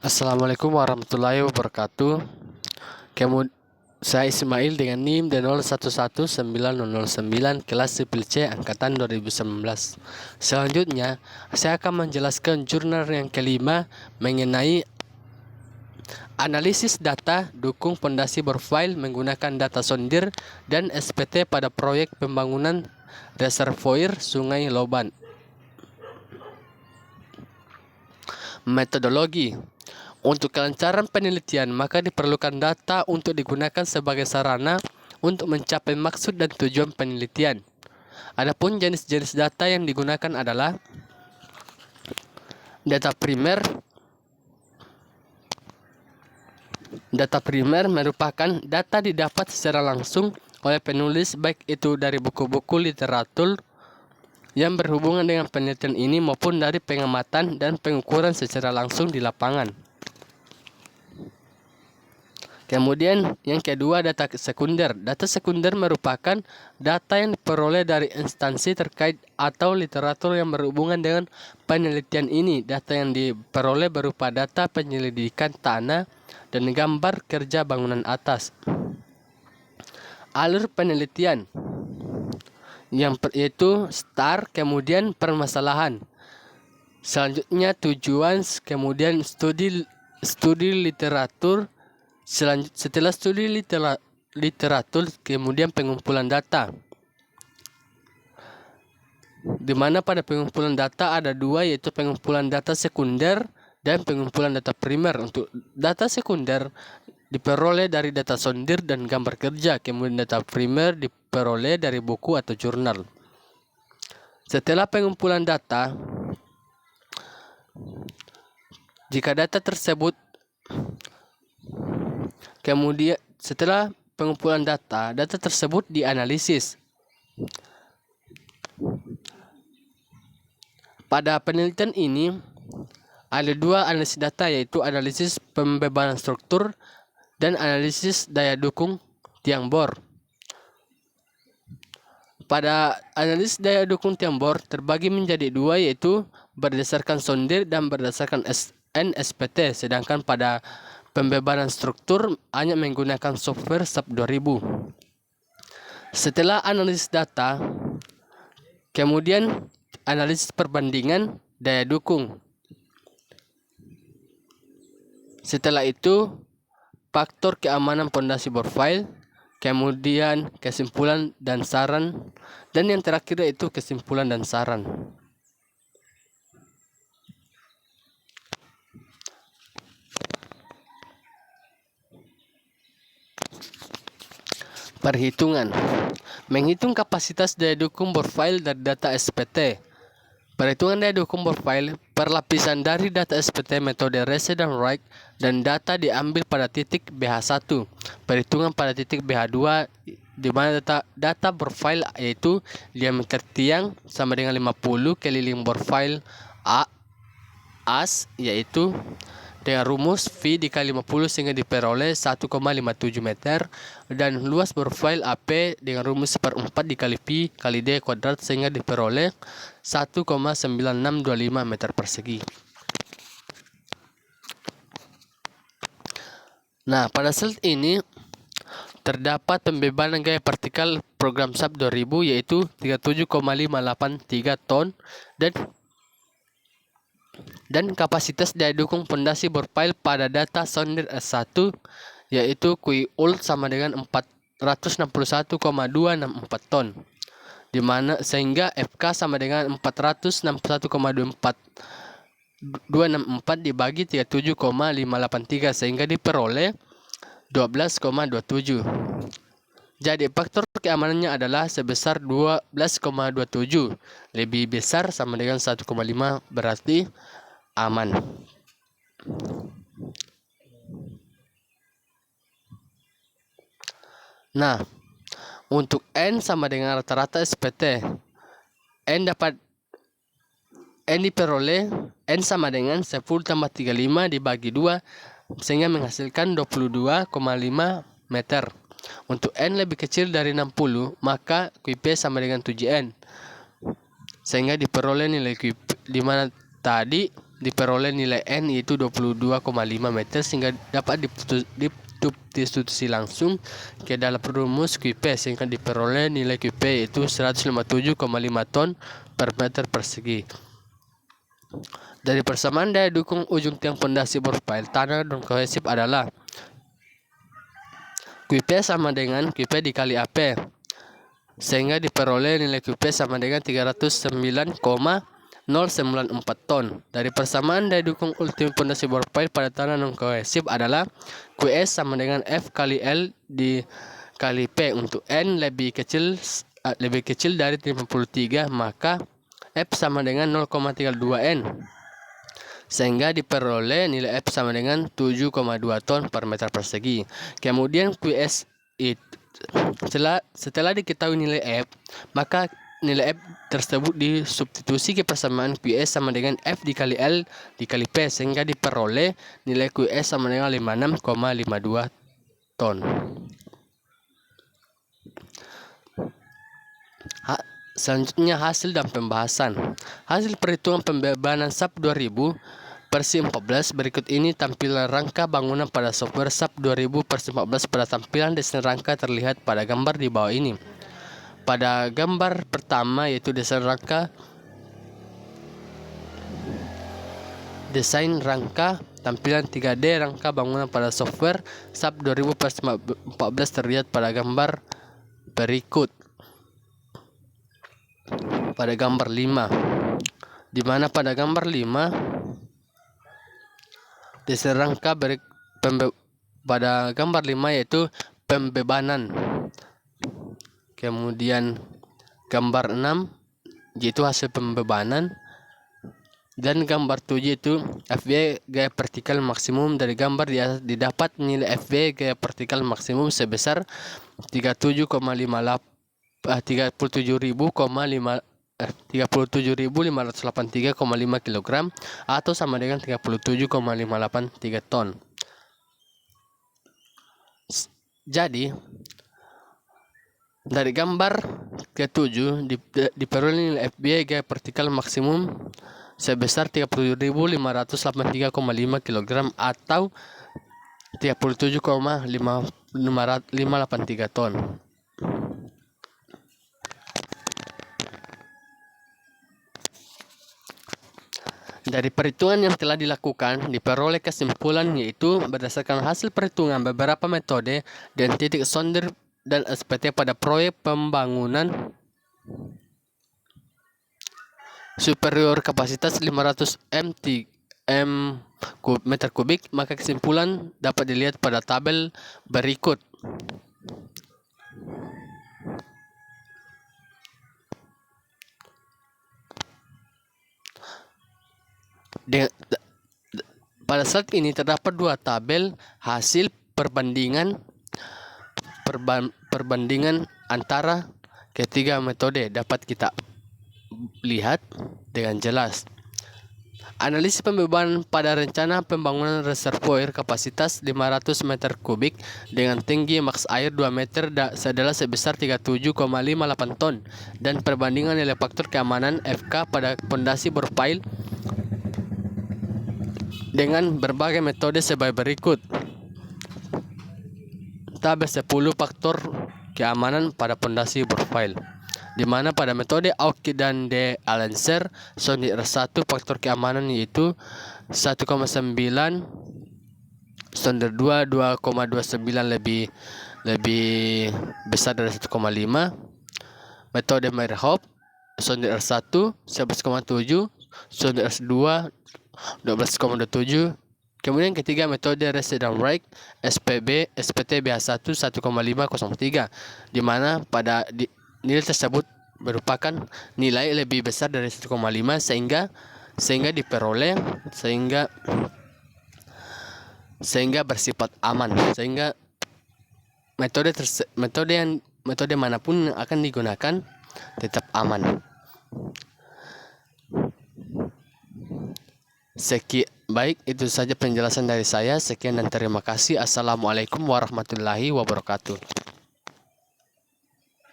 Assalamualaikum warahmatullahi wabarakatuh. Saya Ismail dengan NIM D011909 kelas sipil C angkatan 2019. Selanjutnya, saya akan menjelaskan jurnal yang kelima mengenai analisis data dukung pondasi borefile menggunakan data sondir dan SPT pada proyek pembangunan reservoir Sungai Loban. Metodologi. Untuk kelancaran penelitian, maka diperlukan data untuk digunakan sebagai sarana untuk mencapai maksud dan tujuan penelitian. Adapun jenis-jenis data yang digunakan adalah data primer. Data primer merupakan data didapat secara langsung oleh penulis, baik itu dari buku-buku literatur yang berhubungan dengan penelitian ini maupun dari pengamatan dan pengukuran secara langsung di lapangan. Kemudian yang kedua, data sekunder. Data sekunder merupakan data yang diperoleh dari instansi terkait atau literatur yang berhubungan dengan penelitian ini. Data yang diperoleh berupa data penyelidikan tanah dan gambar kerja bangunan atas. Alur penelitian yaitu start, kemudian permasalahan. Selanjutnya tujuan, kemudian studi literatur. Setelah studi literatur, kemudian pengumpulan data. Di mana pada pengumpulan data ada dua, yaitu pengumpulan data sekunder dan pengumpulan data primer. Untuk data sekunder diperoleh dari data sondir dan gambar kerja, kemudian data primer diperoleh dari buku atau jurnal. Setelah pengumpulan data, jika data tersebut kemudian setelah pengumpulan data tersebut dianalisis. Pada penelitian ini ada dua analisis data, yaitu analisis pembebanan struktur dan analisis daya dukung tiang bor. Pada analisis daya dukung tiang bor terbagi menjadi dua, yaitu berdasarkan sondir dan berdasarkan NSPT, sedangkan pada pembebanan struktur hanya menggunakan software SAP 2000. Setelah analisis data, kemudian analisis perbandingan daya dukung. Setelah itu, faktor keamanan pondasi borefile, kemudian kesimpulan dan saran, dan yang terakhir yaitu kesimpulan dan saran. Perhitungan. Menghitung kapasitas daya dukung borefile dari data SPT. Perhitungan daya dukung borefile perlapisan dari data SPT metode Rese dan Wright, dan data diambil pada titik BH1. Perhitungan pada titik BH2 di mana data borefile yaitu diameter tiang sama dengan 50 keliling borefile as, yaitu dengan rumus V dikali 50 sehingga diperoleh 1,57 meter, dan luas borefile AP dengan rumus 1/4 dikali Pi kali D kuadrat sehingga diperoleh 1,9625 meter persegi. Nah, pada slide ini terdapat pembebanan gaya partikel program SAP 2000 yaitu 37,583 ton dan kapasitas daya dukung pondasi borefile pada data sondir S1 yaitu QI-ULT sama dengan 461,264 ton, di mana sehingga FK sama dengan 461,264 dibagi 37,583 sehingga diperoleh 12,27. Jadi faktor keamanannya adalah sebesar 12,27, lebih besar sama dengan 1,5, berarti aman. Nah, untuk N sama dengan rata-rata SPT, N diperoleh N sama dengan 10 tambah 35 dibagi 2 sehingga menghasilkan 22,5 meter. Untuk N lebih kecil dari 60, maka QP sama dengan 7N. Sehingga diperoleh nilai QP, di mana tadi diperoleh nilai N yaitu 22,5 meter sehingga dapat disubstitusi langsung ke dalam rumus QP sehingga diperoleh nilai QP yaitu 157,5 ton per meter persegi. Dari persamaan daya dukung ujung tiang pondasi profil tanah dan kohesif adalah QP sama dengan QP dikali AP sehingga diperoleh nilai QP sama dengan 309,094 ton. Dari persamaan daya dukung ultimum pondasi profil pada tanah non kohesif adalah QS sama dengan F kali L dikali P. Untuk N lebih kecil dari 53, maka F sama dengan 0,32 N sehingga diperoleh nilai F sama dengan 7,2 ton per meter persegi. Kemudian QS itu setelah diketahui nilai F, maka nilai F tersebut disubstitusi ke persamaan QS sama dengan F dikali L dikali P sehingga diperoleh nilai QS sama dengan 56,52 ton. Selanjutnya hasil dan pembahasan. Hasil perhitungan pembebanan SAP 2000 versi 14 berikut ini tampilan rangka bangunan pada software SAP 2000 versi 14 pada tampilan desain rangka terlihat pada gambar di bawah ini. Pada gambar pertama yaitu desain rangka tampilan 3D rangka bangunan pada software SAP 2000 versi 14 terlihat pada gambar berikut. Pada gambar 5, di mana pada gambar 5 desain rangka pada gambar 5 yaitu pembebanan. Kemudian gambar 6 yaitu hasil pembebanan, dan gambar 7 itu FV gaya vertikal maksimum. Dari gambar didapat nilai FV gaya vertikal maksimum sebesar 37.583,5 kg atau sama dengan 37,583 ton. Jadi dari gambar ke-7 diperoleh nilai FV gaya vertikal maksimum sebesar 37.583,5 kg atau 37,583 ton. Dari perhitungan yang telah dilakukan, diperoleh kesimpulan yaitu berdasarkan hasil perhitungan beberapa metode dan titik sonder dan SPT pada proyek pembangunan superior kapasitas 500 meter kubik, maka kesimpulan dapat dilihat pada tabel berikut. Pada saat ini terdapat dua tabel hasil perbandingan antara ketiga metode dapat kita lihat dengan jelas. Analisis pembebanan pada rencana pembangunan reservoir kapasitas 500 meter kubik dengan tinggi maks air 2 meter adalah sebesar 37,58 ton, dan perbandingan nilai faktor keamanan FK pada pondasi berfile dengan berbagai metode sebagai berikut. Tabel 10 faktor keamanan pada pondasi berfile, di mana pada metode Aoki dan De Alenser Sondir 1 faktor keamanan yaitu 1,9, Sondir 2 2,29 lebih besar dari 1,5, metode Meyerhoff Sondir 1 11,7, Sondir 2 12,27. Kemudian ketiga metode Resident Right SPT BH1 1,503, di mana pada nilai tersebut merupakan nilai lebih besar dari 1,5 sehingga diperoleh sehingga bersifat aman, sehingga metode manapun yang akan digunakan tetap aman. Baik, itu saja penjelasan dari saya. Sekian dan terima kasih. Assalamualaikum warahmatullahi wabarakatuh.